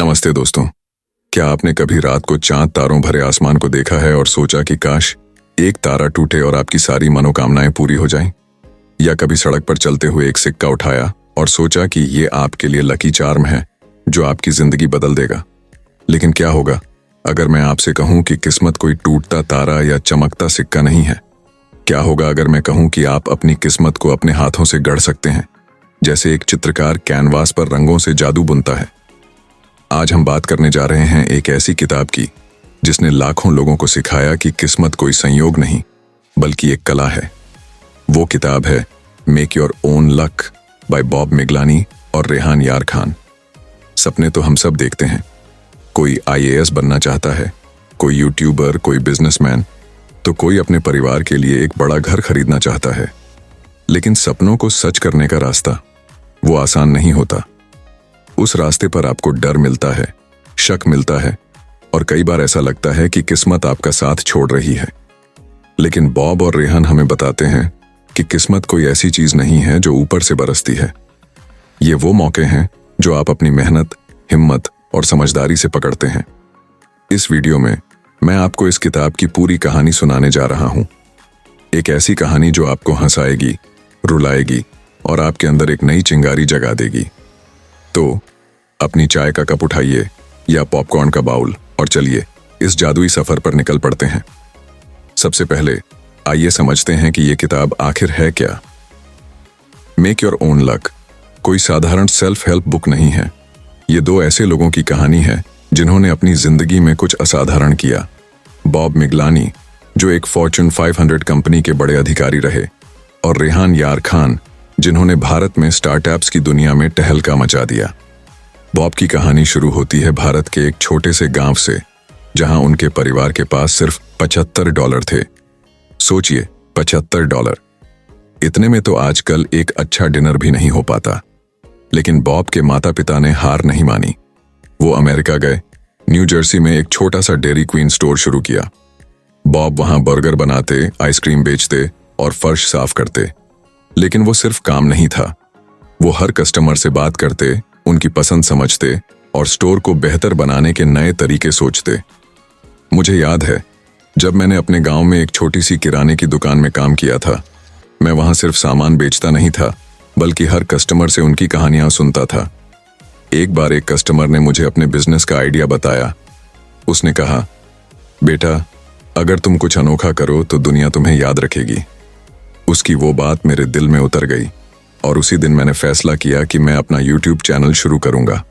नमस्ते दोस्तों। क्या आपने कभी रात को चांद तारों भरे आसमान को देखा है और सोचा कि काश एक तारा टूटे और आपकी सारी मनोकामनाएं पूरी हो जाएं? या कभी सड़क पर चलते हुए एक सिक्का उठाया और सोचा कि ये आपके लिए लकी चार्म है जो आपकी जिंदगी बदल देगा? लेकिन क्या होगा अगर मैं आपसे कहूं कि किस्मत कोई टूटता तारा या चमकता सिक्का नहीं है? क्या होगा अगर मैं कहूं कि आप अपनी किस्मत को अपने हाथों से गढ़ सकते हैं, जैसे एक चित्रकार कैनवास पर रंगों से जादू बुनता है? आज हम बात करने जा रहे हैं एक ऐसी किताब की जिसने लाखों लोगों को सिखाया कि किस्मत कोई संयोग नहीं बल्कि एक कला है। वो किताब है make your own luck bye Bob Miglani और रेहान यार खान। सपने तो हम सब देखते हैं। कोई आईएएस बनना चाहता है, कोई यूट्यूबर, कोई बिजनेसमैन, तो कोई अपने परिवार के लिए एक बड़ा घर खरीदना चाहता है। लेकिन सपनों को सच करने का रास्ता वो आसान नहीं होता। उस रास्ते पर आपको डर मिलता है, शक मिलता है और कई बार ऐसा लगता है कि किस्मत आपका साथ छोड़ रही है। लेकिन बॉब और रेहान हमें बताते हैं कि किस्मत कोई ऐसी चीज नहीं है जो ऊपर से बरसती है। ये वो मौके हैं जो आप अपनी मेहनत, हिम्मत और समझदारी से पकड़ते हैं। इस वीडियो में मैं आपको इस किताब की पूरी कहानी सुनाने जा रहा हूं। एक ऐसी कहानी जो आपको हंसाएगी, रुलाएगी और आपके अंदर एक नई चिंगारी जगा देगी। तो अपनी चाय का कप उठाइए या पॉपकॉर्न का बाउल और चलिए इस जादुई सफर पर निकल पड़ते हैं। सबसे पहले आइए समझते हैं कि यह किताब आखिर है क्या। मेक योर ओन लक कोई साधारण सेल्फ हेल्प बुक नहीं है। ये दो ऐसे लोगों की कहानी है जिन्होंने अपनी जिंदगी में कुछ असाधारण किया। बॉब मिगलानी, जो एक फॉर्च्यून 500 कंपनी के बड़े अधिकारी रहे, और रेहान यार खान, जिन्होंने भारत में स्टार्टअप्स की दुनिया में टहलका मचा दिया। बॉब की कहानी शुरू होती है भारत के एक छोटे से गांव से, जहां उनके परिवार के पास सिर्फ $75 थे। सोचिए, $75। इतने में तो आजकल एक अच्छा डिनर भी नहीं हो पाता। लेकिन बॉब के माता पिता ने हार नहीं मानी। वो अमेरिका गए, न्यू जर्सी में एक छोटा सा डेयरी क्वीन स्टोर शुरू किया। बॉब वहां बर्गर बनाते, आइसक्रीम बेचते और फर्श साफ करते। लेकिन वो सिर्फ काम नहीं था। वो हर कस्टमर से बात करते, उनकी पसंद समझते और स्टोर को बेहतर बनाने के नए तरीके सोचते। मुझे याद है जब मैंने अपने गांव में एक छोटी सी किराने की दुकान में काम किया था। मैं वहां सिर्फ सामान बेचता नहीं था बल्कि हर कस्टमर से उनकी कहानियां सुनता था। एक बार एक कस्टमर ने मुझे अपने बिजनेस का आइडिया बताया। उसने कहा, बेटा, अगर तुम कुछ अनोखा करो तो दुनिया तुम्हें याद रखेगी। उसकी वो बात मेरे दिल में उतर गई और उसी दिन मैंने फैसला किया कि मैं अपना YouTube चैनल शुरू करूंगा।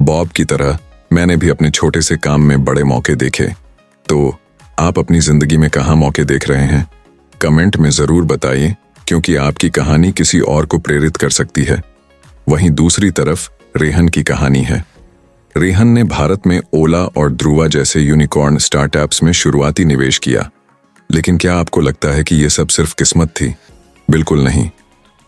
बॉब की तरह मैंने भी अपने छोटे से काम में बड़े मौके देखे। तो आप अपनी जिंदगी में कहां मौके देख रहे हैं? कमेंट में जरूर बताइए, क्योंकि आपकी कहानी किसी और को प्रेरित कर सकती है। वहीं दूसरी तरफ रेहन की कहानी है। रेहन ने भारत में ओला और ध्रुवा जैसे यूनिकॉर्न स्टार्टअप्स में शुरुआती निवेश किया। लेकिन क्या आपको लगता है कि यह सब सिर्फ किस्मत थी? बिल्कुल नहीं।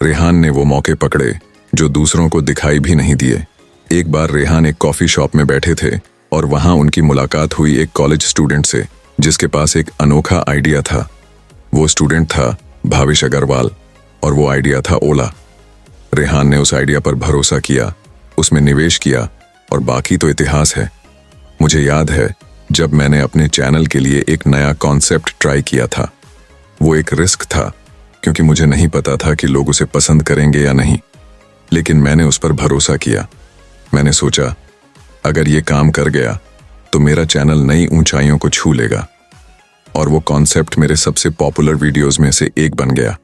रेहान ने वो मौके पकड़े जो दूसरों को दिखाई भी नहीं दिए। एक बार रेहान एक कॉफी शॉप में बैठे थे और वहां उनकी मुलाकात हुई एक कॉलेज स्टूडेंट से जिसके पास एक अनोखा आइडिया था। वो स्टूडेंट था भाविश अग्रवाल और वो आइडिया था ओला। रेहान ने उस आइडिया पर भरोसा किया, उसमें निवेश किया और बाकी तो इतिहास है। मुझे याद है जब मैंने अपने चैनल के लिए एक नया कॉन्सेप्ट ट्राई किया था। वो एक रिस्क था क्योंकि मुझे नहीं पता था कि लोग उसे पसंद करेंगे या नहीं। लेकिन मैंने उस पर भरोसा किया। मैंने सोचा अगर ये काम कर गया तो मेरा चैनल नई ऊंचाइयों को छू लेगा। और वो कॉन्सेप्ट मेरे सबसे पॉपुलर वीडियोस में से एक बन गया।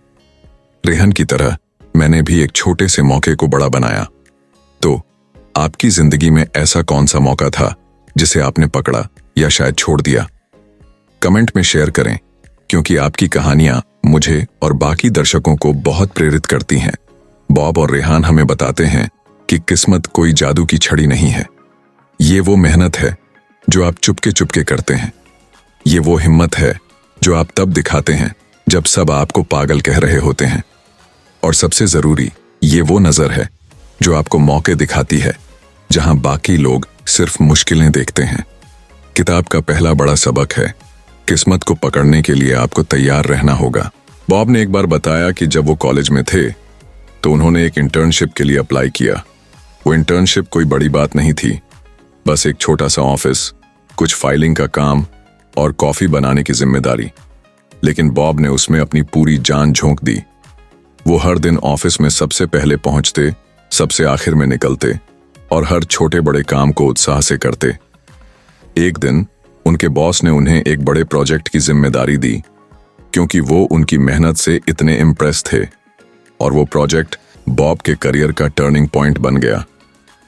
रेहन की तरह मैंने भी एक छोटे से मौके को बड़ा बनाया। तो आपकी जिंदगी में ऐसा कौन सा मौका था जिसे आपने पकड़ा या शायद छोड़ दिया? कमेंट में शेयर करें, क्योंकि आपकी कहानियां मुझे और बाकी दर्शकों को बहुत प्रेरित करती हैं। बॉब और रेहान हमें बताते हैं कि किस्मत कोई जादू की छड़ी नहीं है। ये वो मेहनत है जो आप चुपके चुपके करते हैं। ये वो हिम्मत है जो आप तब दिखाते हैं जब सब आपको पागल कह रहे होते हैं। और सबसे जरूरी, ये वो नजर है जो आपको मौके दिखाती है जहां बाकी लोग सिर्फ मुश्किलें देखते हैं। किताब का पहला बड़ा सबक है, किस्मत को पकड़ने के लिए आपको तैयार रहना होगा। बॉब ने एक बार बताया कि जब वो कॉलेज में थे तो उन्होंने एक इंटर्नशिप के लिए अप्लाई किया। वो इंटर्नशिप कोई बड़ी बात नहीं थी, बस एक छोटा सा ऑफिस, कुछ फाइलिंग का काम और कॉफी बनाने की जिम्मेदारी। लेकिन बॉब ने उसमें अपनी पूरी जान झोंक दी। वो हर दिन ऑफिस में सबसे पहले पहुंचते, सबसे आखिर में निकलते और हर छोटे बड़े काम को उत्साह से करते। एक दिन उनके बॉस ने उन्हें एक बड़े प्रोजेक्ट की जिम्मेदारी दी, क्योंकि वो उनकी मेहनत से इतने इम्प्रेस थे, और वो प्रोजेक्ट बॉब के करियर का टर्निंग पॉइंट बन गया।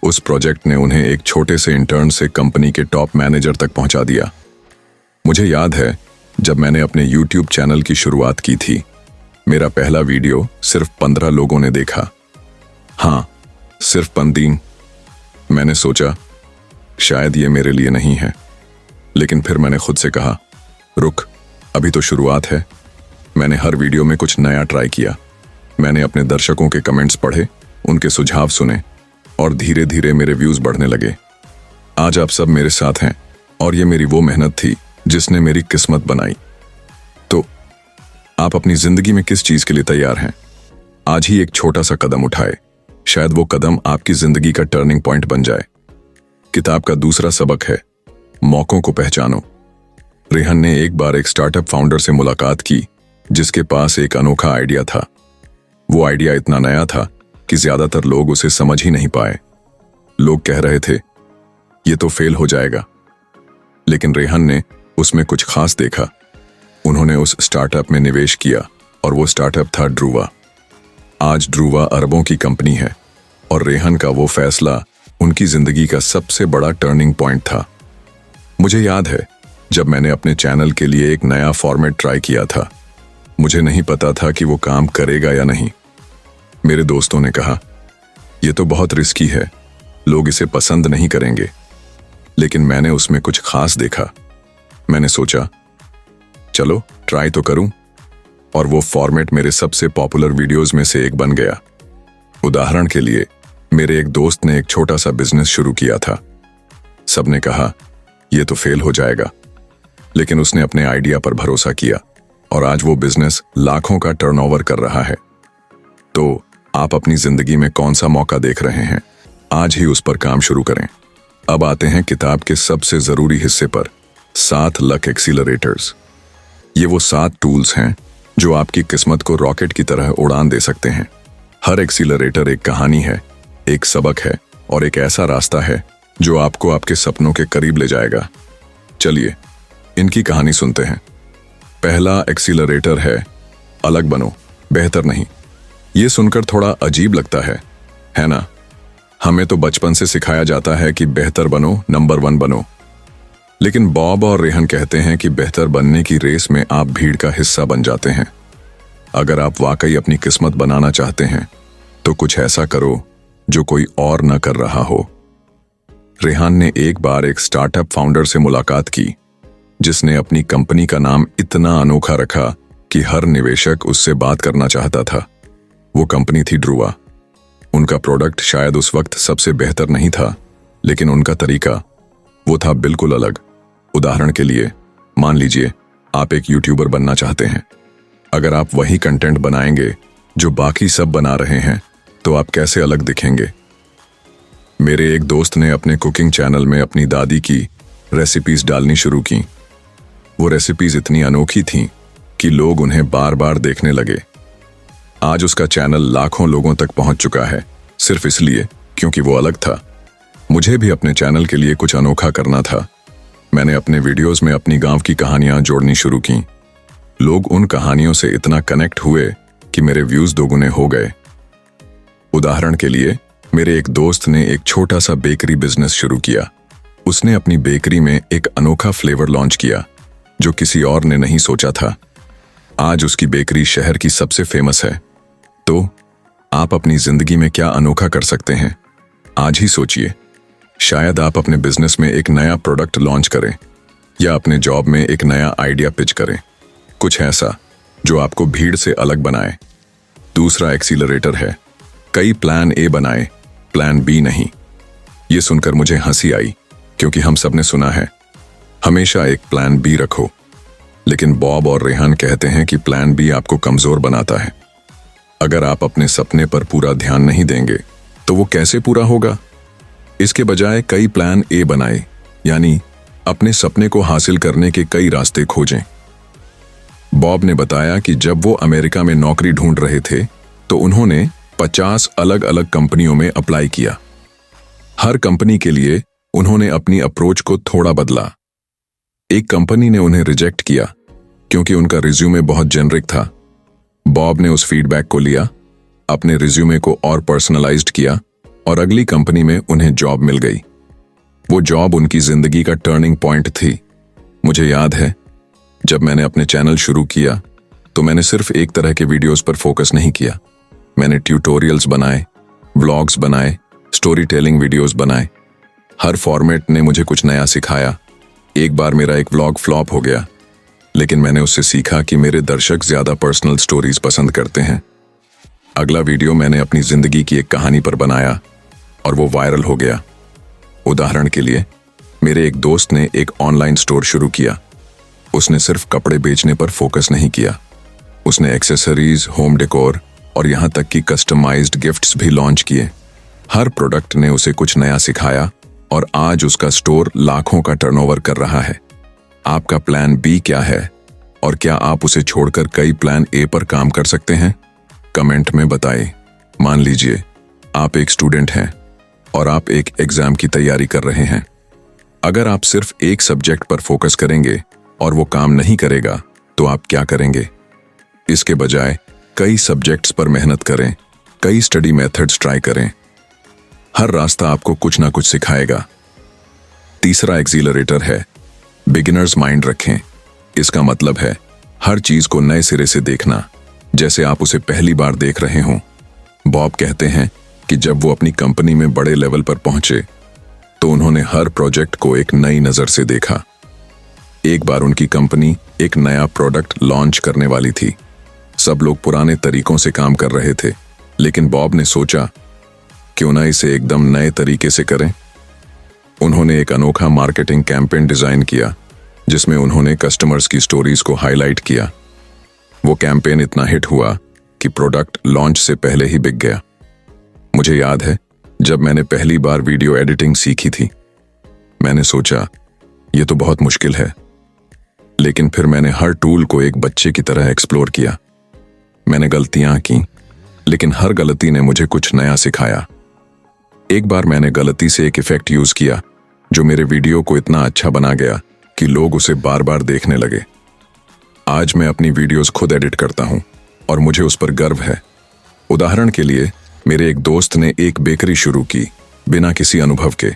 उस प्रोजेक्ट ने उन्हें एक छोटे से इंटर्न से कंपनी के टॉप मैनेजर तक पहुंचा दिया। मुझे याद है जब मैंने अपने YouTube चैनल की शुरुआत की थी, मेरा पहला वीडियो सिर्फ 15 लोगों ने देखा। हाँ, सिर्फ 15। मैंने सोचा शायद ये मेरे लिए नहीं है, लेकिन फिर मैंने खुद से कहा, रुक, अभी तो शुरुआत है। मैंने हर वीडियो में कुछ नया ट्राई किया। मैंने अपने दर्शकों के कमेंट्स पढ़े, उनके सुझाव सुने और धीरे धीरे मेरे व्यूज बढ़ने लगे। आज आप सब मेरे साथ हैं और ये मेरी वो मेहनत थी जिसने मेरी किस्मत बनाई। तो आप अपनी जिंदगी में किस चीज के लिए तैयार हैं? आज ही एक छोटा सा कदम उठाए, शायद वो कदम आपकी जिंदगी का टर्निंग पॉइंट बन जाए। किताब का दूसरा सबक है, मौकों को पहचानो। रेहन ने एक बार एक स्टार्टअप फाउंडर से मुलाकात की जिसके पास एक अनोखा आइडिया था। वो आइडिया इतना नया था कि ज्यादातर लोग उसे समझ ही नहीं पाए। लोग कह रहे थे, ये तो फेल हो जाएगा। लेकिन रेहन ने उसमें कुछ खास देखा। उन्होंने उस स्टार्टअप में निवेश किया और वो स्टार्टअप था ड्रूवा। आज ड्रूवा अरबों की कंपनी है और रेहन का वो फैसला उनकी जिंदगी का सबसे बड़ा टर्निंग पॉइंट था। मुझे याद है जब मैंने अपने चैनल के लिए एक नया फॉर्मेट ट्राई किया था। मुझे नहीं पता था कि वो काम करेगा या नहीं। मेरे दोस्तों ने कहा, ये तो बहुत रिस्की है, लोग इसे पसंद नहीं करेंगे। लेकिन मैंने उसमें कुछ खास देखा। मैंने सोचा, चलो ट्राई तो करूं, और वो फॉर्मेट मेरे सबसे पॉपुलर वीडियोस में से एक बन गया। उदाहरण के लिए, मेरे एक दोस्त ने एक छोटा सा बिजनेस शुरू किया था। सबने कहा, ये तो फेल हो जाएगा, लेकिन उसने अपने आइडिया पर भरोसा किया और आज वो बिजनेस लाखों का टर्नओवर कर रहा है। तो आप अपनी जिंदगी में कौन सा मौका देख रहे हैं? आज ही उस पर काम शुरू करें। अब आते हैं किताब के सबसे जरूरी हिस्से पर, 7 लक एक्सीलरेटर्स। ये वो 7 टूल्स हैं जो आपकी किस्मत को रॉकेट की तरह उड़ान दे सकते हैं। हर एक्सीलरेटर एक कहानी है, एक सबक है और एक ऐसा रास्ता है जो आपको आपके सपनों के करीब ले जाएगा। चलिए इनकी कहानी सुनते हैं। पहला एक्सीलरेटर है, अलग बनो, बेहतर नहीं। ये सुनकर थोड़ा अजीब लगता है ना? हमें तो बचपन से सिखाया जाता है कि बेहतर बनो, नंबर 1 बनो। लेकिन बॉब और रेहन कहते हैं कि बेहतर बनने की रेस में आप भीड़ का हिस्सा बन जाते हैं। अगर आप वाकई अपनी किस्मत बनाना चाहते हैं तो कुछ ऐसा करो जो कोई और न कर रहा हो। रेहान ने एक बार एक स्टार्टअप फाउंडर से मुलाकात की जिसने अपनी कंपनी का नाम इतना अनोखा रखा कि हर निवेशक उससे बात करना चाहता था। वो कंपनी थी ड्रूवा। उनका प्रोडक्ट शायद उस वक्त सबसे बेहतर नहीं था, लेकिन उनका तरीका वो था बिल्कुल अलग। उदाहरण के लिए, मान लीजिए आप एक यूट्यूबर बनना चाहते हैं। अगर आप वही कंटेंट बनाएंगे जो बाकी सब बना रहे हैं तो आप कैसे अलग दिखेंगे? मेरे एक दोस्त ने अपने कुकिंग चैनल में अपनी दादी की रेसिपीज डालनी शुरू की। वो रेसिपीज इतनी अनोखी थीं कि लोग उन्हें बार बार देखने लगे। आज उसका चैनल लाखों लोगों तक पहुंच चुका है, सिर्फ इसलिए क्योंकि वो अलग था। मुझे भी अपने चैनल के लिए कुछ अनोखा करना था। मैंने अपने वीडियोस में अपनी गांव की कहानियां जोड़नी शुरू की। लोग उन कहानियों से इतना कनेक्ट हुए कि मेरे व्यूज दोगुने हो गए। उदाहरण के लिए, मेरे एक दोस्त ने एक छोटा सा बेकरी बिजनेस शुरू किया। उसने अपनी बेकरी में एक अनोखा फ्लेवर लॉन्च किया जो किसी और ने नहीं सोचा था। आज उसकी बेकरी शहर की सबसे फेमस है। तो आप अपनी जिंदगी में क्या अनोखा कर सकते हैं? आज ही सोचिए। शायद आप अपने बिजनेस में एक नया प्रोडक्ट लॉन्च करें या अपने जॉब में एक नया आइडिया पिच करें, कुछ ऐसा जो आपको भीड़ से अलग बनाए। दूसरा एक्सीलरेटर है, कई प्लान ए बनाए, प्लान बी नहीं। ये सुनकर मुझे हंसी आई क्योंकि हम सब ने सुना है, हमेशा एक प्लान बी रखो। लेकिन बॉब और रेहान कहते हैं कि प्लान बी आपको कमजोर बनाता है। अगर आप अपने सपने पर पूरा ध्यान नहीं देंगे तो वो कैसे पूरा होगा? इसके बजाय कई प्लान ए बनाए, यानी अपने सपने को हासिल करने के कई रास्ते खोजें। बॉब ने बताया कि जब वो अमेरिका में नौकरी ढूंढ रहे थे तो उन्होंने 50 अलग अलग कंपनियों में अप्लाई किया। हर कंपनी के लिए उन्होंने अपनी अप्रोच को थोड़ा बदला। एक कंपनी ने उन्हें रिजेक्ट किया क्योंकि उनका रिज्यूमे बहुत जेनरिक था। बॉब ने उस फीडबैक को लिया, अपने रिज्यूमे को और पर्सनलाइज्ड किया और अगली कंपनी में उन्हें जॉब मिल गई। वो जॉब उनकी जिंदगी का टर्निंग पॉइंट थी। मुझे याद है जब मैंने अपने चैनल शुरू किया तो मैंने सिर्फ एक तरह के वीडियोस पर फोकस नहीं किया। मैंने ट्यूटोरियल्स बनाए, व्लॉग्स बनाए, स्टोरी टेलिंग वीडियोस बनाए। हर फॉर्मेट ने मुझे कुछ नया सिखाया। एक बार मेरा एक व्लॉग फ्लॉप हो गया, लेकिन मैंने उससे सीखा कि मेरे दर्शक ज्यादा पर्सनल स्टोरीज पसंद करते हैं। अगला वीडियो मैंने अपनी जिंदगी की एक कहानी पर बनाया और वो वायरल हो गया। उदाहरण के लिए, मेरे एक दोस्त ने एक ऑनलाइन स्टोर शुरू किया। उसने सिर्फ कपड़े बेचने पर फोकस नहीं किया, उसने एक्सेसरीज, होम डेकोर और यहाँ तक कि कस्टमाइज्ड गिफ्ट्स भी लॉन्च किए। हर प्रोडक्ट ने उसे कुछ नया सिखाया और आज उसका स्टोर लाखों का टर्नओवर कर रहा है। आपका प्लान बी क्या है और क्या आप उसे छोड़कर कई प्लान ए पर काम कर सकते हैं? कमेंट में बताएं। मान लीजिए आप एक स्टूडेंट हैं और आप एक एग्जाम की तैयारी कर रहे हैं। अगर आप सिर्फ एक सब्जेक्ट पर फोकस करेंगे और वो काम नहीं करेगा तो आप क्या करेंगे? इसके बजाय कई सब्जेक्ट्स पर मेहनत करें, कई स्टडी मेथड्स ट्राई करें। हर रास्ता आपको कुछ ना कुछ सिखाएगा। तीसरा एक्सीलरेटर है बिगिनर्स माइंड रखें। इसका मतलब है हर चीज को नए सिरे से देखना, जैसे आप उसे पहली बार देख रहे हों। बॉब कहते हैं कि जब वो अपनी कंपनी में बड़े लेवल पर पहुंचे तो उन्होंने हर प्रोजेक्ट को एक नई नजर से देखा। एक बार उनकी कंपनी एक नया प्रोडक्ट लॉन्च करने वाली थी। सब लोग पुराने तरीकों से काम कर रहे थे, लेकिन बॉब ने सोचा क्यों ना इसे एकदम नए तरीके से करें। उन्होंने एक अनोखा मार्केटिंग कैंपेन डिजाइन किया जिसमें उन्होंने कस्टमर्स की स्टोरीज को हाईलाइट किया। वो कैंपेन इतना हिट हुआ कि प्रोडक्ट लॉन्च से पहले ही बिक गया। मुझे याद है जब मैंने पहली बार वीडियो एडिटिंग सीखी थी, मैंने सोचा ये तो बहुत मुश्किल है, लेकिन फिर मैंने हर टूल को एक बच्चे की तरह एक्सप्लोर किया। मैंने गलतियां की, लेकिन हर गलती ने मुझे कुछ नया सिखाया। एक बार मैंने गलती से एक इफेक्ट यूज किया जो मेरे वीडियो को इतना अच्छा बना गया कि लोग उसे बार बार देखने लगे। आज मैं अपनी वीडियोस खुद एडिट करता हूं और मुझे उस पर गर्व है। उदाहरण के लिए, मेरे एक दोस्त ने एक बेकरी शुरू की बिना किसी अनुभव के।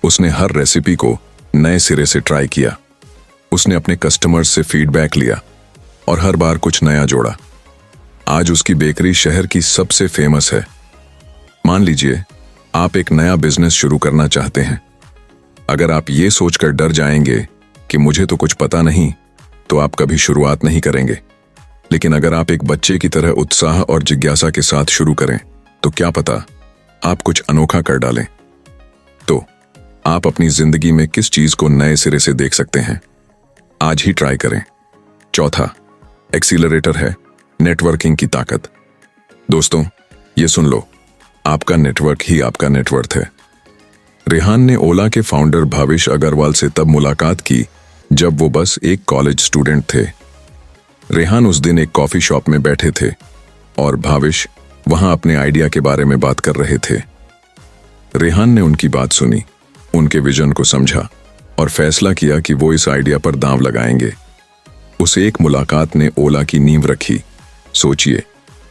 उसने हर रेसिपी को नए सिरे से ट्राई किया। उसने अपने कस्टमर्स से फीडबैक लिया और हर बार कुछ नया जोड़ा। आज उसकी बेकरी शहर की सबसे फेमस है। मान लीजिए आप एक नया बिजनेस शुरू करना चाहते हैं। अगर आप ये सोचकर डर जाएंगे कि मुझे तो कुछ पता नहीं, तो आप कभी शुरुआत नहीं करेंगे। लेकिन अगर आप एक बच्चे की तरह उत्साह और जिज्ञासा के साथ शुरू करें, तो क्या पता आप कुछ अनोखा कर डालें। तो आप अपनी जिंदगी में किस चीज को नए सिरे से देख सकते हैं? आज ही ट्राई करें। चौथा एक्सीलरेटर है नेटवर्किंग की ताकत। दोस्तों, ये सुन लो, आपका नेटवर्क ही आपका नेटवर्थ है। रेहान ने ओला के फाउंडर भाविश अग्रवाल से तब मुलाकात की जब वो बस एक कॉलेज स्टूडेंट थे। रेहान उस दिन एक कॉफी शॉप में बैठे थे और भाविश वहां अपने आइडिया के बारे में बात कर रहे थे। रेहान ने उनकी बात सुनी, उनके विजन को समझा और फैसला किया कि वो इस आइडिया पर दांव लगाएंगे। उस एक मुलाकात ने ओला की नींव रखी। सोचिए,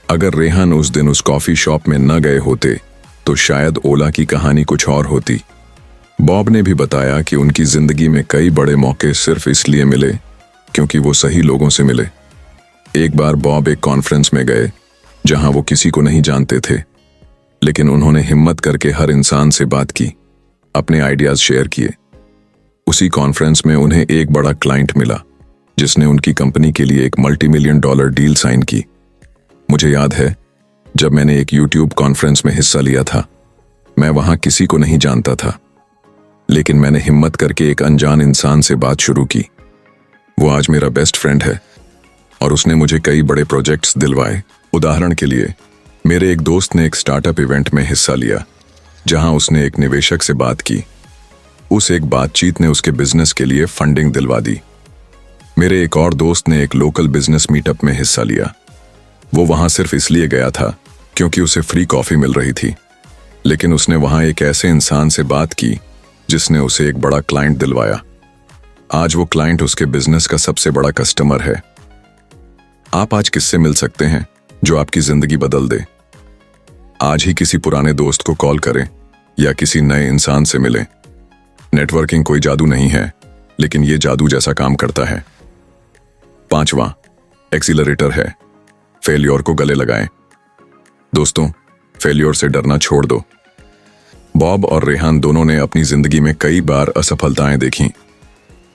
अगर रेहान उस दिन उस कॉफी शॉप में न गए होते तो शायद ओला की कहानी कुछ और होती। बॉब ने भी बताया कि उनकी जिंदगी में कई बड़े मौके सिर्फ इसलिए मिले क्योंकि वो सही लोगों से मिले। एक बार बॉब एक कॉन्फ्रेंस में गए जहां वो किसी को नहीं जानते थे, लेकिन उन्होंने हिम्मत करके हर इंसान से बात की, अपने आइडियाज शेयर किए। उसी कॉन्फ्रेंस में उन्हें एक बड़ा क्लाइंट मिला जिसने उनकी कंपनी के लिए एक $multi-million डील साइन की। मुझे याद है जब मैंने एक YouTube कॉन्फ्रेंस में हिस्सा लिया था। मैं वहां किसी को नहीं जानता था, लेकिन मैंने हिम्मत करके एक अनजान इंसान से बात शुरू की। वो आज मेरा बेस्ट फ्रेंड है और उसने मुझे कई बड़े प्रोजेक्ट्स दिलवाए। उदाहरण के लिए, मेरे एक दोस्त ने एक स्टार्टअप इवेंट में हिस्सा लिया जहां उसने एक निवेशक से बात की। उस एक बातचीत ने उसके बिजनेस के लिए फंडिंग दिलवा दी। मेरे एक और दोस्त ने एक लोकल बिजनेस मीटअप में हिस्सा लिया। वो वहां सिर्फ इसलिए गया था क्योंकि उसे फ्री कॉफी मिल रही थी, लेकिन उसने वहां एक ऐसे इंसान से बात की जिसने उसे एक बड़ा क्लाइंट दिलवाया। आज वो क्लाइंट उसके बिजनेस का सबसे बड़ा कस्टमर है। आप आज किससे मिल सकते हैं जो आपकी जिंदगी बदल दे? आज ही किसी पुराने दोस्त को कॉल करें या किसी नए इंसान से मिलें। नेटवर्किंग कोई जादू नहीं है, लेकिन ये जादू जैसा काम करता है। 5वां एक्सीलरेटर है, फेल्योर को गले लगाएं। दोस्तों, फेल्योर से डरना छोड़ दो। बॉब और रेहान दोनों ने अपनी जिंदगी में कई बार असफलताएं देखी,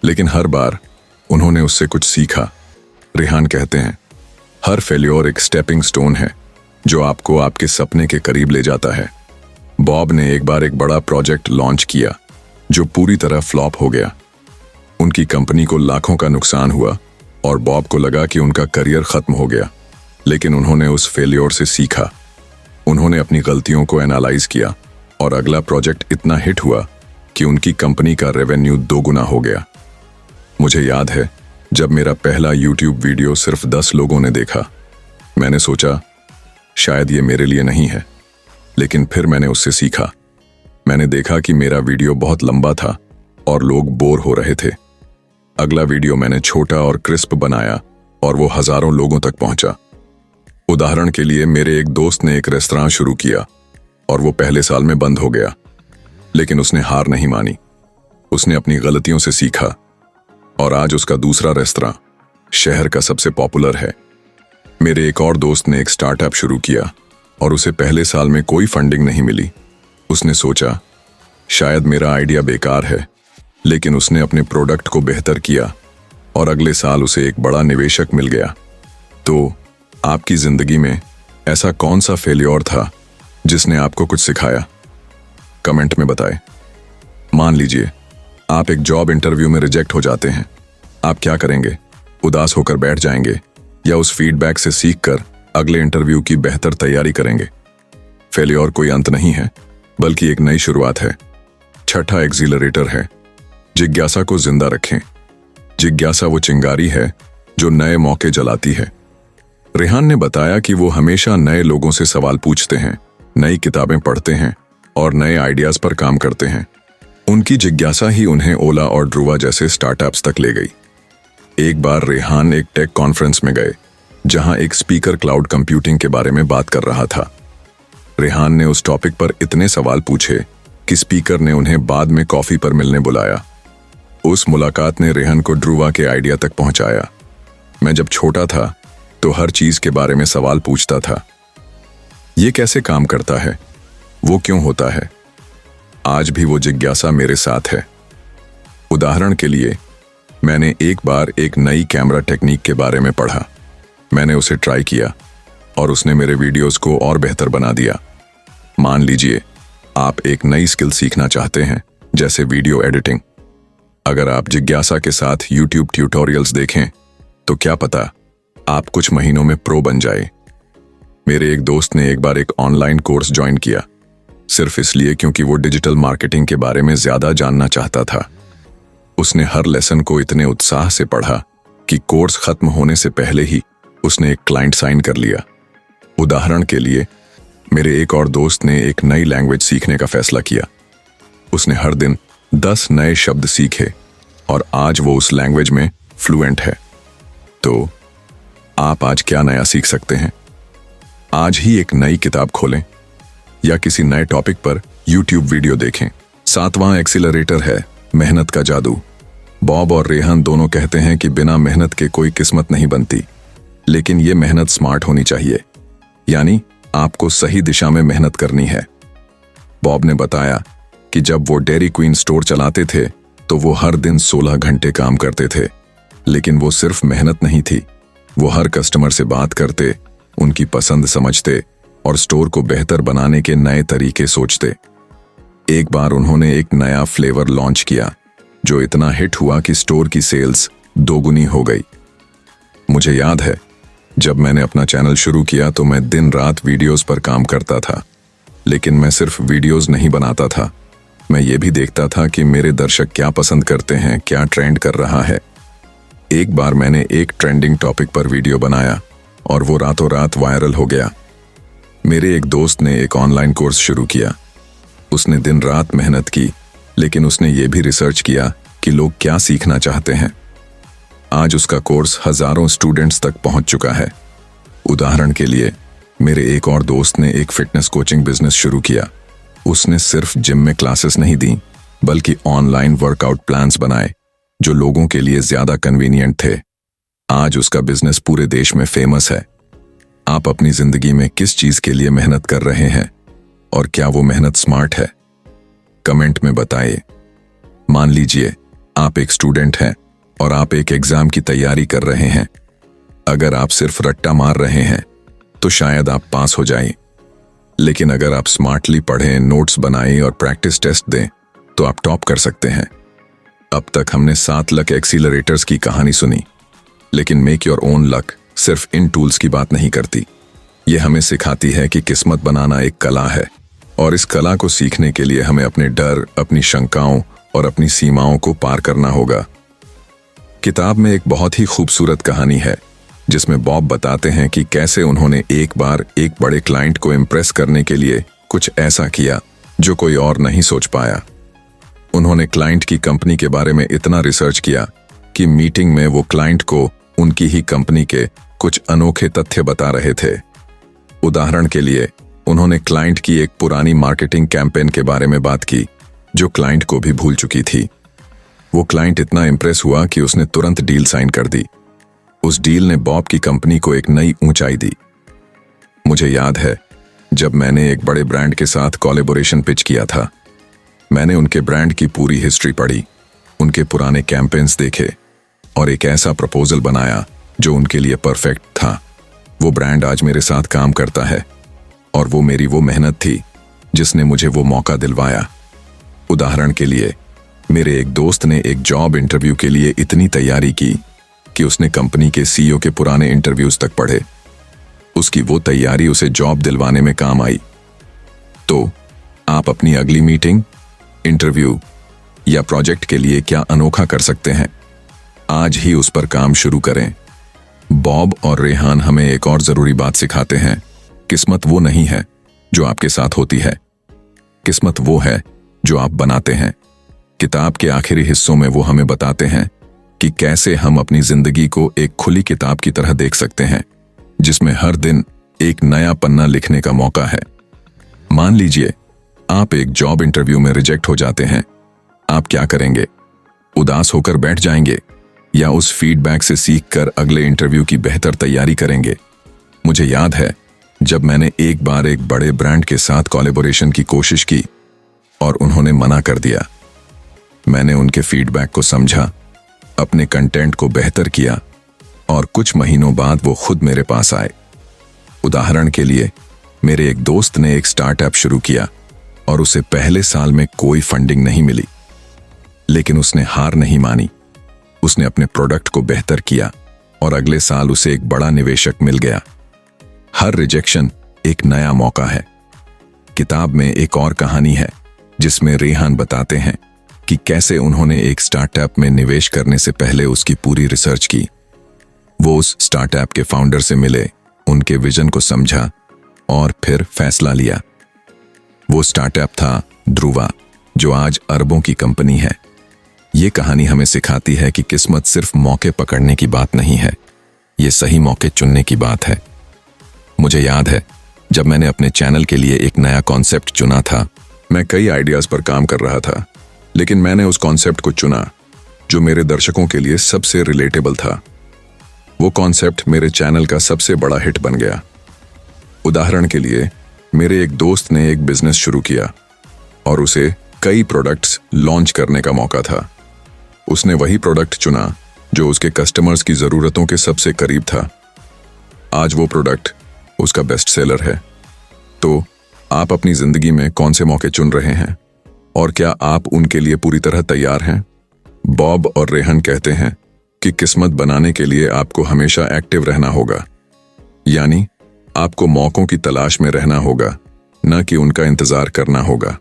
लेकिन हर बार उन्होंने उससे कुछ सीखा। रेहान कहते हैं, हर फेल्योर एक स्टेपिंग स्टोन है जो आपको आपके सपने के करीब ले जाता है। बॉब ने एक बार एक बड़ा प्रोजेक्ट लॉन्च किया जो पूरी तरह फ्लॉप हो गया। उनकी कंपनी को लाखों का नुकसान हुआ और बॉब को लगा कि उनका करियर खत्म हो गया, लेकिन उन्होंने उस फेल्योर से सीखा। उन्होंने अपनी गलतियों को एनालाइज किया और अगला प्रोजेक्ट इतना हिट हुआ कि उनकी कंपनी का रेवेन्यू 2 गुना हो गया। मुझे याद है जब मेरा पहला YouTube वीडियो सिर्फ 10 लोगों ने देखा। मैंने सोचा शायद ये मेरे लिए नहीं है, लेकिन फिर मैंने उससे सीखा। मैंने देखा कि मेरा वीडियो बहुत लंबा था और लोग बोर हो रहे थे। अगला वीडियो मैंने छोटा और क्रिस्प बनाया और वो हजारों लोगों तक पहुंचा। उदाहरण के लिए, मेरे एक दोस्त ने एक रेस्तरां शुरू किया और वो पहले साल में बंद हो गया, लेकिन उसने हार नहीं मानी। उसने अपनी गलतियों से सीखा और आज उसका दूसरा रेस्तरां शहर का सबसे पॉपुलर है। मेरे एक और दोस्त ने एक स्टार्टअप शुरू किया और उसे पहले साल में कोई फंडिंग नहीं मिली। उसने सोचा शायद मेरा आइडिया बेकार है, लेकिन उसने अपने प्रोडक्ट को बेहतर किया और अगले साल उसे एक बड़ा निवेशक मिल गया। तो आपकी जिंदगी में ऐसा कौन सा फेल्योर था जिसने आपको कुछ सिखाया? कमेंट में बताएं। मान लीजिए आप एक जॉब इंटरव्यू में रिजेक्ट हो जाते हैं। आप क्या करेंगे? उदास होकर बैठ जाएंगे या उस फीडबैक से सीखकर अगले इंटरव्यू की बेहतर तैयारी करेंगे? फेल्योर कोई अंत नहीं है, बल्कि एक नई शुरुआत है। 6ठा एक्सीलरेटर है, जिज्ञासा को जिंदा रखें। जिज्ञासा वो चिंगारी है जो नए मौके जलाती है। रेहान ने बताया कि वो हमेशा नए लोगों से सवाल पूछते हैं, नई किताबें पढ़ते हैं और नए आइडियाज पर काम करते हैं। उनकी जिज्ञासा ही उन्हें ओला और ध्रुवा जैसे स्टार्टअप्स तक ले गई। एक बार रेहान एक टेक कॉन्फ्रेंस में गए जहां एक स्पीकर क्लाउड कंप्यूटिंग के बारे में बात कर रहा था। रेहान ने उस टॉपिक पर इतने सवाल पूछे कि स्पीकर ने उन्हें बाद में कॉफी पर मिलने बुलाया। उस मुलाकात ने रेहान को ध्रुवा के आइडिया तक पहुंचाया। मैं जब छोटा था तो हर चीज के बारे में सवाल पूछता था। ये कैसे काम करता है? वो क्यों होता है? आज भी वो जिज्ञासा मेरे साथ है। उदाहरण के लिए, मैंने एक बार एक नई कैमरा टेक्निक के बारे में पढ़ा। मैंने उसे ट्राई किया और उसने मेरे वीडियोस को और बेहतर बना दिया। मान लीजिए आप एक नई स्किल सीखना चाहते हैं, जैसे वीडियो एडिटिंग। अगर आप जिज्ञासा के साथ YouTube ट्यूटोरियल्स देखें तो क्या पता आप कुछ महीनों में प्रो बन जाए। मेरे एक दोस्त ने एक बार एक ऑनलाइन कोर्स ज्वाइन किया, सिर्फ इसलिए क्योंकि वो डिजिटल मार्केटिंग के बारे में ज्यादा जानना चाहता था। उसने हर लेसन को इतने उत्साह से पढ़ा कि कोर्स खत्म होने से पहले ही उसने एक क्लाइंट साइन कर लिया। उदाहरण के लिए, मेरे एक और दोस्त ने एक नई लैंग्वेज सीखने का फैसला किया। उसने हर दिन 10 नए शब्द सीखे और आज वो उस लैंग्वेज में फ्लुएंट है। तो आप आज क्या नया सीख सकते हैं? आज ही एक नई किताब खोलें या किसी नए टॉपिक पर YouTube वीडियो देखें। 7वां एक्सीलरेटर है, मेहनत का जादू। बॉब और रेहान दोनों कहते हैं कि बिना मेहनत के कोई किस्मत नहीं बनती, लेकिन ये मेहनत स्मार्ट होनी चाहिए, यानी आपको सही दिशा में मेहनत करनी है। बॉब ने बताया कि जब वो डेयरी क्वीन स्टोर चलाते थे तो वो हर दिन 16 घंटे काम करते थे, लेकिन वो सिर्फ मेहनत नहीं थी, वो हर कस्टमर से बात करते, उनकी पसंद समझते और स्टोर को बेहतर बनाने के नए तरीके सोचते। एक बार उन्होंने एक नया फ्लेवर लॉन्च किया जो इतना हिट हुआ कि स्टोर की सेल्स 2 गुनी हो गई। मुझे याद है जब मैंने अपना चैनल शुरू किया तो मैं दिन रात वीडियोस पर काम करता था। लेकिन मैं सिर्फ वीडियोस नहीं बनाता था, मैं ये भी देखता था कि मेरे दर्शक क्या पसंद करते हैं, क्या ट्रेंड कर रहा है। एक बार मैंने एक ट्रेंडिंग टॉपिक पर वीडियो बनाया और वो रातों रात वायरल हो गया। मेरे एक दोस्त ने एक ऑनलाइन कोर्स शुरू किया। उसने दिन रात मेहनत की, लेकिन उसने ये भी रिसर्च किया कि लोग क्या सीखना चाहते हैं। आज उसका कोर्स हजारों स्टूडेंट्स तक पहुंच चुका है। उदाहरण के लिए, मेरे एक और दोस्त ने एक फिटनेस कोचिंग बिजनेस शुरू किया। उसने सिर्फ जिम में क्लासेस नहीं दी, बल्कि ऑनलाइन वर्कआउट प्लान्स बनाए जो लोगों के लिए ज्यादा कन्वीनियंट थे। आज उसका बिजनेस पूरे देश में फेमस है। आप अपनी जिंदगी में किस चीज के लिए मेहनत कर रहे हैं और क्या वो मेहनत स्मार्ट है? कमेंट में बताइए। मान लीजिए आप एक स्टूडेंट हैं और आप एक एग्जाम की तैयारी कर रहे हैं। अगर आप सिर्फ रट्टा मार रहे हैं तो शायद आप पास हो जाएं, लेकिन अगर आप स्मार्टली पढ़ें, नोट्स बनाएं और प्रैक्टिस टेस्ट दें तो आप टॉप कर सकते हैं। अब तक हमने 7 लक एक्सीलरेटर्स की कहानी सुनी, लेकिन मेक योर ओन लक सिर्फ इन टूल्स की बात नहीं करती। यह हमें सिखाती है कि किस्मत बनाना एक कला है, और इस कला को सीखने के लिए हमें अपने डर, अपनी शंकाओं और अपनी सीमाओं को पार करना होगा। किताब में एक बहुत ही खूबसूरत कहानी है जिसमें बॉब बताते हैं कि कैसे उन्होंने एक बार एक बड़े क्लाइंट को इम्प्रेस करने के लिए कुछ ऐसा किया जो कोई और नहीं सोच पाया। उन्होंने क्लाइंट की कंपनी के बारे में इतना रिसर्च किया कि मीटिंग में वो क्लाइंट को उनकी ही कंपनी के कुछ अनोखे तथ्य बता रहे थे। उदाहरण के लिए, उन्होंने क्लाइंट की एक पुरानी मार्केटिंग कैंपेन के बारे में बात की जो क्लाइंट को भी भूल चुकी थी। वो क्लाइंट इतना इम्प्रेस हुआ कि उसने तुरंत डील साइन कर दी। उस डील ने बॉब की कंपनी को एक नई ऊंचाई दी। मुझे याद है जब मैंने एक बड़े ब्रांड के साथ कोलैबोरेशन पिच किया था। मैंने उनके ब्रांड की पूरी हिस्ट्री पढ़ी, उनके पुराने कैंपेन्स देखे और एक ऐसा प्रपोजल बनाया जो उनके लिए परफेक्ट था। वो ब्रांड आज मेरे साथ काम करता है और वो मेरी वो मेहनत थी जिसने मुझे वो मौका दिलवाया। उदाहरण के लिए, मेरे एक दोस्त ने एक जॉब इंटरव्यू के लिए इतनी तैयारी की कि उसने कंपनी के सीईओ के पुराने इंटरव्यूज तक पढ़े। उसकी वो तैयारी उसे जॉब दिलवाने में काम आई। तो आप अपनी अगली मीटिंग, इंटरव्यू या प्रोजेक्ट के लिए क्या अनोखा कर सकते हैं? आज ही उस पर काम शुरू करें। बॉब और रेहान हमें एक और जरूरी बात सिखाते हैं। किस्मत वो नहीं है जो आपके साथ होती है, किस्मत वो है जो आप बनाते हैं। किताब के आखिरी हिस्सों में वो हमें बताते हैं कि कैसे हम अपनी जिंदगी को एक खुली किताब की तरह देख सकते हैं जिसमें हर दिन एक नया पन्ना लिखने का मौका है। मान लीजिए आप एक जॉब इंटरव्यू में रिजेक्ट हो जाते हैं। आप क्या करेंगे? उदास होकर बैठ जाएंगे या उस फीडबैक से सीखकर अगले इंटरव्यू की बेहतर तैयारी करेंगे? मुझे याद है जब मैंने एक बार एक बड़े ब्रांड के साथ कोलैबोरेशन की कोशिश की और उन्होंने मना कर दिया। मैंने उनके फीडबैक को समझा, अपने कंटेंट को बेहतर किया और कुछ महीनों बाद वो खुद मेरे पास आए। उदाहरण के लिए, मेरे एक दोस्त ने एक स्टार्टअप शुरू किया और उसे पहले साल में कोई फंडिंग नहीं मिली, लेकिन उसने हार नहीं मानी। उसने अपने प्रोडक्ट को बेहतर किया और अगले साल उसे एक बड़ा निवेशक मिल गया। हर रिजेक्शन एक नया मौका है। किताब में एक और कहानी है जिसमें रेहान बताते हैं कि कैसे उन्होंने एक स्टार्टअप में निवेश करने से पहले उसकी पूरी रिसर्च की। वो उस स्टार्टअप के फाउंडर से मिले, उनके विजन को समझा और फिर फैसला लिया। वो स्टार्टअप था ध्रुवा, जो आज अरबों की कंपनी है। ये कहानी हमें सिखाती है कि किस्मत सिर्फ मौके पकड़ने की बात नहीं है, ये सही मौके चुनने की बात है। मुझे याद है जब मैंने अपने चैनल के लिए एक नया कॉन्सेप्ट चुना था। मैं कई आइडियाज पर काम कर रहा था, लेकिन मैंने उस कॉन्सेप्ट को चुना जो मेरे दर्शकों के लिए सबसे रिलेटेबल था। वो कॉन्सेप्ट मेरे चैनल का सबसे बड़ा हिट बन गया। उदाहरण के लिए, मेरे एक दोस्त ने एक बिजनेस शुरू किया और उसे कई प्रोडक्ट्स लॉन्च करने का मौका था। उसने वही प्रोडक्ट चुना जो उसके कस्टमर्स की ज़रूरतों के सबसे करीब था। आज वो प्रोडक्ट उसका बेस्ट सेलर है। तो आप अपनी ज़िंदगी में कौन से मौके चुन रहे हैं और क्या आप उनके लिए पूरी तरह तैयार हैं? बॉब और रेहन कहते हैं कि किस्मत बनाने के लिए आपको हमेशा एक्टिव रहना होगा, यानी आपको मौकों की तलाश में रहना होगा, न कि उनका इंतजार करना होगा।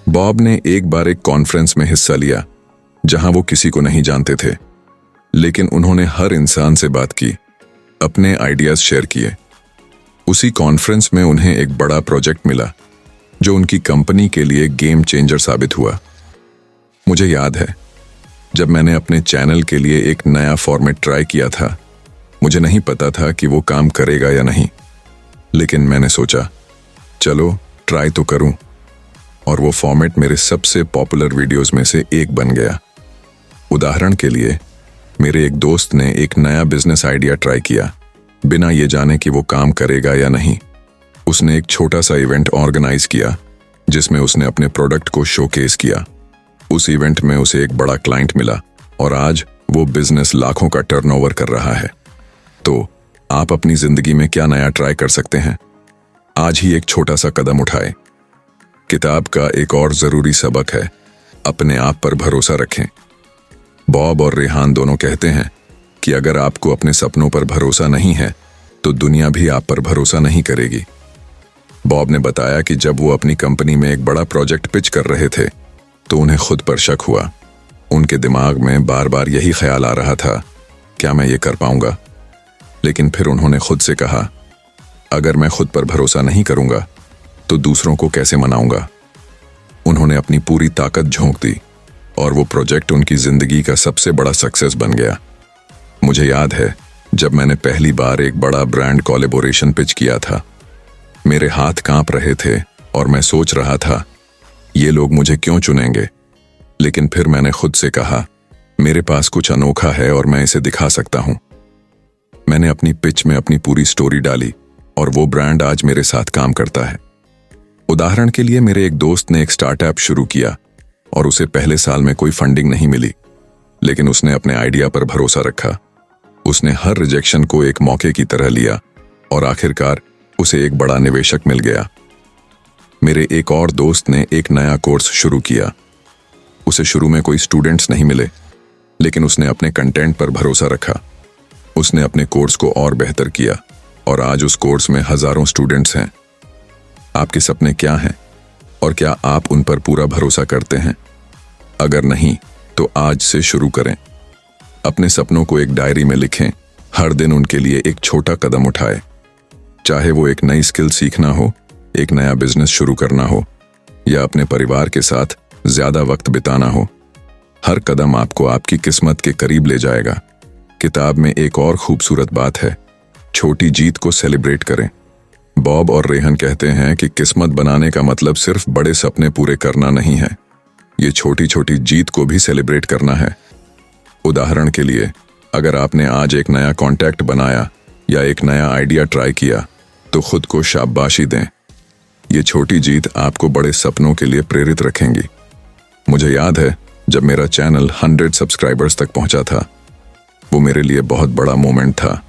बॉब ने एक बार एक कॉन्फ्रेंस में हिस्सा लिया जहां वो किसी को नहीं जानते थे, लेकिन उन्होंने हर इंसान से बात की, अपने आइडियाज शेयर किए। उसी कॉन्फ्रेंस में उन्हें एक बड़ा प्रोजेक्ट मिला जो उनकी कंपनी के लिए गेम चेंजर साबित हुआ। मुझे याद है जब मैंने अपने चैनल के लिए एक नया फॉर्मेट ट्राई किया था। मुझे नहीं पता था कि वो काम करेगा या नहीं, लेकिन मैंने सोचा चलो ट्राई तो करूं, और वो फॉर्मेट मेरे सबसे पॉपुलर वीडियोस में से एक बन गया। उदाहरण के लिए, मेरे एक दोस्त ने एक नया बिजनेस आइडिया ट्राई किया बिना ये जाने कि वो काम करेगा या नहीं। उसने एक छोटा सा इवेंट ऑर्गेनाइज किया जिसमें उसने अपने प्रोडक्ट को शोकेस किया। उस इवेंट में उसे एक बड़ा क्लाइंट मिला और आज वो बिजनेस लाखों का टर्नओवर कर रहा है। तो आप अपनी जिंदगी में क्या नया ट्राई कर सकते हैं? आज ही एक छोटा सा कदम उठाएं। किताब का एक और जरूरी सबक है, अपने आप पर भरोसा रखें। बॉब और रेहान दोनों कहते हैं कि अगर आपको अपने सपनों पर भरोसा नहीं है तो दुनिया भी आप पर भरोसा नहीं करेगी। बॉब ने बताया कि जब वो अपनी कंपनी में एक बड़ा प्रोजेक्ट पिच कर रहे थे तो उन्हें खुद पर शक हुआ। उनके दिमाग में बार बार यही ख्याल आ रहा था, क्या मैं ये कर पाऊंगा? लेकिन फिर उन्होंने खुद से कहा, अगर मैं खुद पर भरोसा नहीं करूंगा तो दूसरों को कैसे मनाऊंगा? उन्होंने अपनी पूरी ताकत झोंक दी और वो प्रोजेक्ट उनकी जिंदगी का सबसे बड़ा सक्सेस बन गया। मुझे याद है जब मैंने पहली बार एक बड़ा ब्रांड कोलैबोरेशन पिच किया था। मेरे हाथ कांप रहे थे और मैं सोच रहा था ये लोग मुझे क्यों चुनेंगे, लेकिन फिर मैंने खुद से कहा मेरे पास कुछ अनोखा है और मैं इसे दिखा सकता हूं। मैंने अपनी पिच में अपनी पूरी स्टोरी डाली और वो ब्रांड आज मेरे साथ काम करता है। उदाहरण के लिए, मेरे एक दोस्त ने एक स्टार्टअप शुरू किया और उसे पहले साल में कोई फंडिंग नहीं मिली, लेकिन उसने अपने आइडिया पर भरोसा रखा। उसने हर रिजेक्शन को एक मौके की तरह लिया और आखिरकार उसे एक बड़ा निवेशक मिल गया। मेरे एक और दोस्त ने एक नया कोर्स शुरू किया। उसे शुरू में कोई स्टूडेंट्स नहीं मिले, लेकिन उसने अपने कंटेंट पर भरोसा रखा। उसने अपने कोर्स को और बेहतर किया और आज उस कोर्स में हजारों स्टूडेंट्स हैं। आपके सपने क्या हैं और क्या आप उन पर पूरा भरोसा करते हैं? अगर नहीं तो आज से शुरू करें। अपने सपनों को एक डायरी में लिखें, हर दिन उनके लिए एक छोटा कदम उठाएं। चाहे वो एक नई स्किल सीखना हो, एक नया बिजनेस शुरू करना हो या अपने परिवार के साथ ज्यादा वक्त बिताना हो, हर कदम आपको आपकी किस्मत के करीब ले जाएगा। किताब में एक और खूबसूरत बात है, छोटी जीत को सेलिब्रेट करें। बॉब और रेहन कहते हैं कि किस्मत बनाने का मतलब सिर्फ बड़े सपने पूरे करना नहीं है, ये छोटी छोटी जीत को भी सेलिब्रेट करना है। उदाहरण के लिए, अगर आपने आज एक नया कॉन्टैक्ट बनाया या एक नया आइडिया ट्राई किया तो खुद को शाबाशी दें। ये छोटी जीत आपको बड़े सपनों के लिए प्रेरित रखेंगी। मुझे याद है जब मेरा चैनल 100 सब्सक्राइबर्स तक पहुंचा था, वो मेरे लिए बहुत बड़ा मोमेंट था।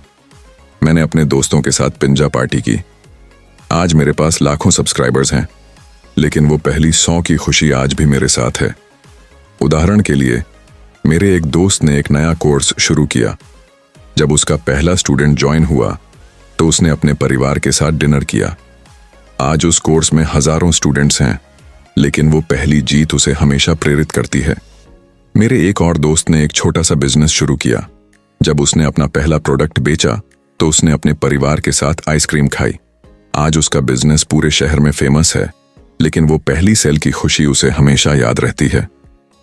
मैंने अपने दोस्तों के साथ पिंजा पार्टी की। आज मेरे पास लाखों सब्सक्राइबर्स हैं, लेकिन वो पहली 100 की खुशी आज भी मेरे साथ है। उदाहरण के लिए, मेरे एक दोस्त ने एक नया कोर्स शुरू किया। जब उसका पहला स्टूडेंट ज्वाइन हुआ तो उसने अपने परिवार के साथ डिनर किया। आज उस कोर्स में हजारों स्टूडेंट्स हैं, लेकिन वो पहली जीत उसे हमेशा प्रेरित करती है। मेरे एक और दोस्त ने एक छोटा सा बिजनेस शुरू किया। जब उसने अपना पहला प्रोडक्ट बेचा तो उसने अपने परिवार के साथ आइसक्रीम खाई। आज उसका बिजनेस पूरे शहर में फेमस है, लेकिन वो पहली सेल की खुशी उसे हमेशा याद रहती है।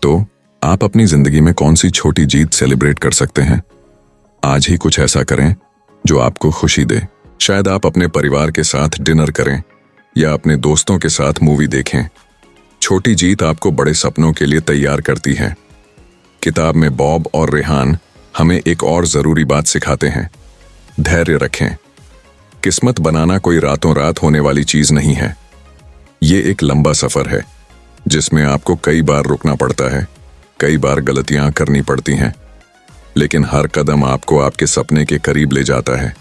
तो आप अपनी जिंदगी में कौन सी छोटी जीत सेलिब्रेट कर सकते हैं? आज ही कुछ ऐसा करें जो आपको खुशी दे। शायद आप अपने परिवार के साथ डिनर करें या अपने दोस्तों के साथ मूवी देखें। छोटी जीत आपको बड़े सपनों के लिए तैयार करती है। किताब में बॉब और रेहान हमें एक और जरूरी बात सिखाते हैं, धैर्य रखें। किस्मत बनाना कोई रातों रात होने वाली चीज नहीं है। ये एक लंबा सफर है जिसमें आपको कई बार रुकना पड़ता है, कई बार गलतियां करनी पड़ती हैं, लेकिन हर कदम आपको आपके सपने के करीब ले जाता है।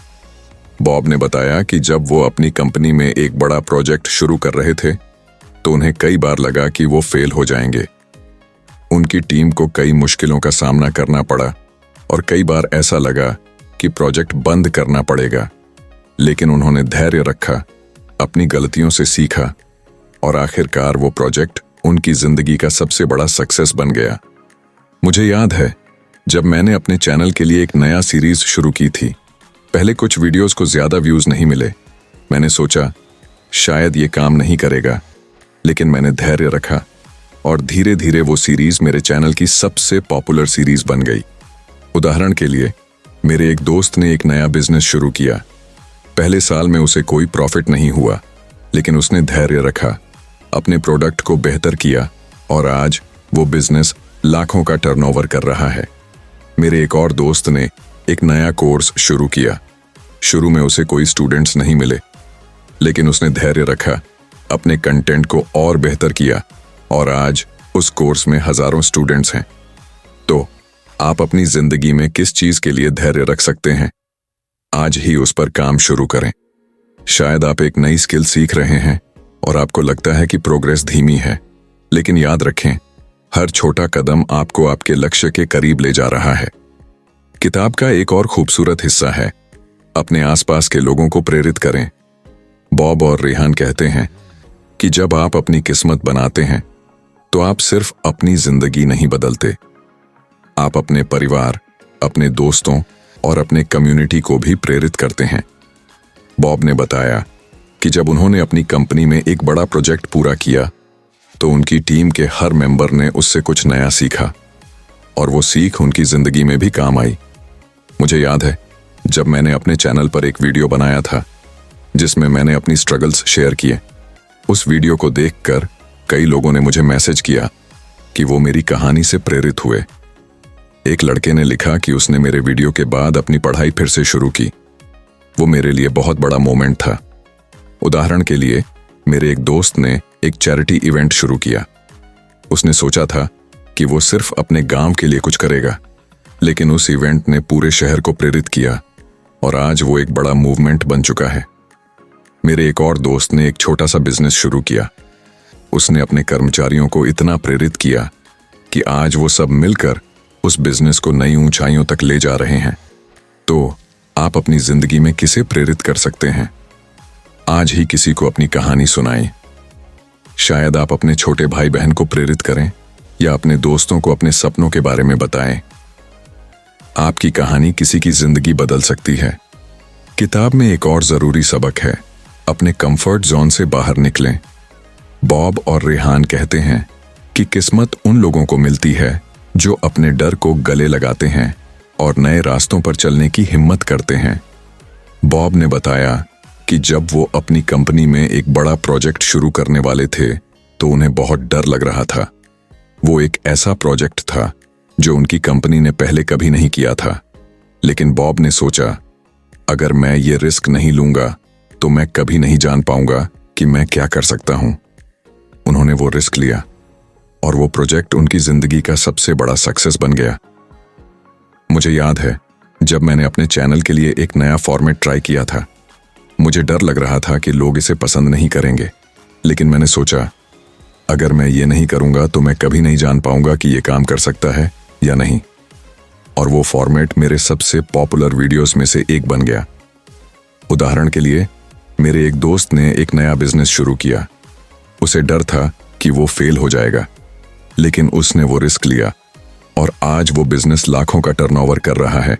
बॉब ने बताया कि जब वो अपनी कंपनी में एक बड़ा प्रोजेक्ट शुरू कर रहे थे तो उन्हें कई बार लगा कि वो फेल हो जाएंगे। उनकी टीम को कई मुश्किलों का सामना करना पड़ा और कई बार ऐसा लगा कि प्रोजेक्ट बंद करना पड़ेगा, लेकिन उन्होंने धैर्य रखा अपनी गलतियों से सीखा और आखिरकार वो प्रोजेक्ट उनकी जिंदगी का सबसे बड़ा सक्सेस बन गया। मुझे याद है जब मैंने अपने चैनल के लिए एक नया सीरीज शुरू की थी। पहले कुछ वीडियोस को ज्यादा व्यूज नहीं मिले। मैंने सोचा शायद ये काम नहीं करेगा, लेकिन मैंने धैर्य रखा और धीरे धीरे वो सीरीज मेरे चैनल की सबसे पॉपुलर सीरीज बन गई। उदाहरण के लिए, मेरे एक दोस्त ने एक नया बिजनेस शुरू किया। पहले साल में उसे कोई प्रॉफिट नहीं हुआ, लेकिन उसने धैर्य रखा, अपने प्रोडक्ट को बेहतर किया और आज वो बिजनेस लाखों का टर्नओवर कर रहा है। मेरे एक और दोस्त ने एक नया कोर्स शुरू किया। शुरू में उसे कोई स्टूडेंट्स नहीं मिले, लेकिन उसने धैर्य रखा, अपने कंटेंट को और बेहतर किया और आज उस कोर्स में हजारों स्टूडेंट्स हैं। तो आप अपनी जिंदगी में किस चीज के लिए धैर्य रख सकते हैं? आज ही उस पर काम शुरू करें। शायद आप एक नई स्किल सीख रहे हैं और आपको लगता है कि प्रोग्रेस धीमी है, लेकिन याद रखें, हर छोटा कदम आपको आपके लक्ष्य के करीब ले जा रहा है। किताब का एक और खूबसूरत हिस्सा है, अपने आसपास के लोगों को प्रेरित करें। बॉब और रेहान कहते हैं कि जब आप अपनी किस्मत बनाते हैं तो आप सिर्फ अपनी जिंदगी नहीं बदलते, आप अपने परिवार, अपने दोस्तों और अपने कम्युनिटी को भी प्रेरित करते हैं। बॉब ने बताया कि जब उन्होंने अपनी कंपनी में एक बड़ा प्रोजेक्ट पूरा किया तो उनकी टीम के हर मेंबर ने उससे कुछ नया सीखा और वो सीख उनकी जिंदगी में भी काम आई। मुझे याद है जब मैंने अपने चैनल पर एक वीडियो बनाया था जिसमें मैंने अपनी स्ट्रगल्स शेयर किए। उस वीडियो को देखकर कई लोगों ने मुझे मैसेज किया कि वो मेरी कहानी से प्रेरित हुए। एक लड़के ने लिखा कि उसने मेरे वीडियो के बाद अपनी पढ़ाई फिर से शुरू की। वो मेरे लिए बहुत बड़ा मोमेंट था। उदाहरण के लिए, मेरे एक दोस्त ने एक चैरिटी इवेंट शुरू किया। उसने सोचा था कि वो सिर्फ अपने गांव के लिए कुछ करेगा, लेकिन उस इवेंट ने पूरे शहर को प्रेरित किया और आज वो एक बड़ा मूवमेंट बन चुका है। मेरे एक और दोस्त ने एक छोटा सा बिजनेस शुरू किया। उसने अपने कर्मचारियों को इतना प्रेरित किया कि आज वो सब मिलकर उस बिजनेस को नई ऊंचाइयों तक ले जा रहे हैं। तो आप अपनी जिंदगी में किसे प्रेरित कर सकते हैं? आज ही किसी को अपनी कहानी सुनाएं। शायद आप अपने छोटे भाई बहन को प्रेरित करें या अपने दोस्तों को अपने सपनों के बारे में बताएं। आपकी कहानी किसी की जिंदगी बदल सकती है। किताब में एक और जरूरी सबक है, अपने कंफर्ट जोन से बाहर निकलें। बॉब और रेहान कहते हैं कि किस्मत उन लोगों को मिलती है जो अपने डर को गले लगाते हैं और नए रास्तों पर चलने की हिम्मत करते हैं। बॉब ने बताया कि जब वो अपनी कंपनी में एक बड़ा प्रोजेक्ट शुरू करने वाले थे तो उन्हें बहुत डर लग रहा था। वो एक ऐसा प्रोजेक्ट था जो उनकी कंपनी ने पहले कभी नहीं किया था, लेकिन बॉब ने सोचा, अगर मैं ये रिस्क नहीं लूंगा तो मैं कभी नहीं जान पाऊंगा कि मैं क्या कर सकता हूं। उन्होंने वो रिस्क लिया और वो प्रोजेक्ट उनकी जिंदगी का सबसे बड़ा सक्सेस बन गया। मुझे याद है जब मैंने अपने चैनल के लिए एक नया फॉर्मेट ट्राई किया था। मुझे डर लग रहा था कि लोग इसे पसंद नहीं करेंगे, लेकिन मैंने सोचा, अगर मैं ये नहीं करूंगा तो मैं कभी नहीं जान पाऊंगा कि ये काम कर सकता है या नहीं। और वो फॉर्मेट मेरे सबसे पॉपुलर वीडियोस में से एक बन गया। उदाहरण के लिए, मेरे एक दोस्त ने एक नया बिजनेस शुरू किया। उसे डर था कि वो फेल हो जाएगा, लेकिन उसने वो रिस्क लिया और आज वो बिजनेस लाखों का टर्नओवर कर रहा है।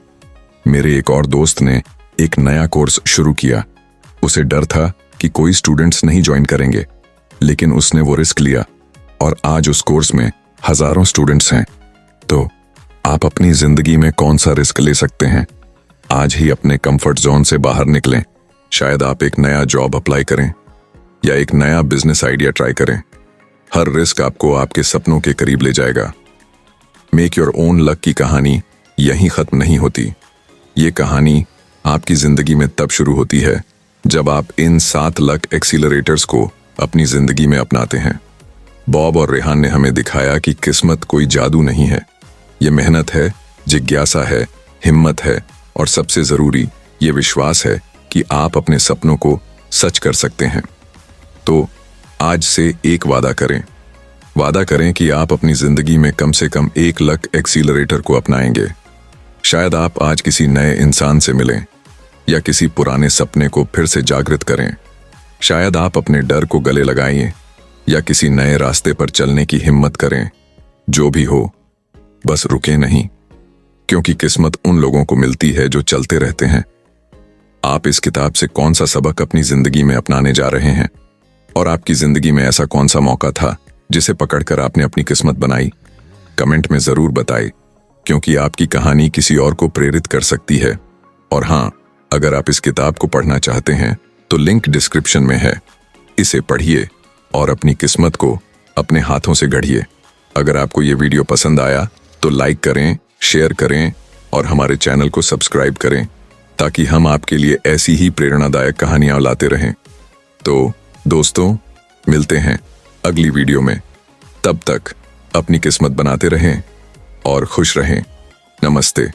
मेरे एक और दोस्त ने एक नया कोर्स शुरू किया। उसे डर था कि कोई स्टूडेंट्स नहीं ज्वाइन करेंगे, लेकिन उसने वो रिस्क लिया और आज उस कोर्स में हजारों स्टूडेंट्स हैं। तो आप अपनी जिंदगी में कौन सा रिस्क ले सकते हैं? आज ही अपने कंफर्ट जोन से बाहर निकलें। शायद आप एक नया जॉब अप्लाई करें या एक नया बिजनेस आइडिया ट्राई करें। हर रिस्क आपको आपके सपनों के करीब ले जाएगा। मेक योर ओन लक की कहानी यहीं खत्म नहीं होती। ये कहानी आपकी जिंदगी में तब शुरू होती है जब आप इन 7 लक एक्सीलरेटर्स को अपनी जिंदगी में अपनाते हैं। बॉब और रेहान ने हमें दिखाया कि किस्मत कोई जादू नहीं है। ये मेहनत है, जिज्ञासा है, हिम्मत है और सबसे जरूरी ये विश्वास है कि आप अपने सपनों को सच कर सकते हैं। तो आज से एक वादा करें कि आप अपनी जिंदगी में कम से कम 1 लक एक्सीलरेटर को अपनाएंगे। शायद आप आज किसी नए इंसान से मिलें या किसी पुराने सपने को फिर से जागृत करें। शायद आप अपने डर को गले लगाइए या किसी नए रास्ते पर चलने की हिम्मत करें। जो भी हो, बस रुके नहीं, क्योंकि किस्मत उन लोगों को मिलती है जो चलते रहते हैं। आप इस किताब से कौन सा सबक अपनी जिंदगी में अपनाने जा रहे हैं, और आपकी जिंदगी में ऐसा कौन सा मौका था जिसे पकड़कर आपने अपनी किस्मत बनाई? कमेंट में जरूर बताएं, क्योंकि आपकी कहानी किसी और को प्रेरित कर सकती है। और हाँ, अगर आप इस किताब को पढ़ना चाहते हैं तो लिंक डिस्क्रिप्शन में है। इसे पढ़िए और अपनी किस्मत को अपने हाथों से गढ़िए। अगर आपको ये वीडियो पसंद आया तो लाइक करें, शेयर करें और हमारे चैनल को सब्सक्राइब करें, ताकि हम आपके लिए ऐसी ही प्रेरणादायक कहानियां लाते रहें। तो दोस्तों, मिलते हैं अगली वीडियो में। तब तक अपनी किस्मत बनाते रहें और खुश रहें। नमस्ते।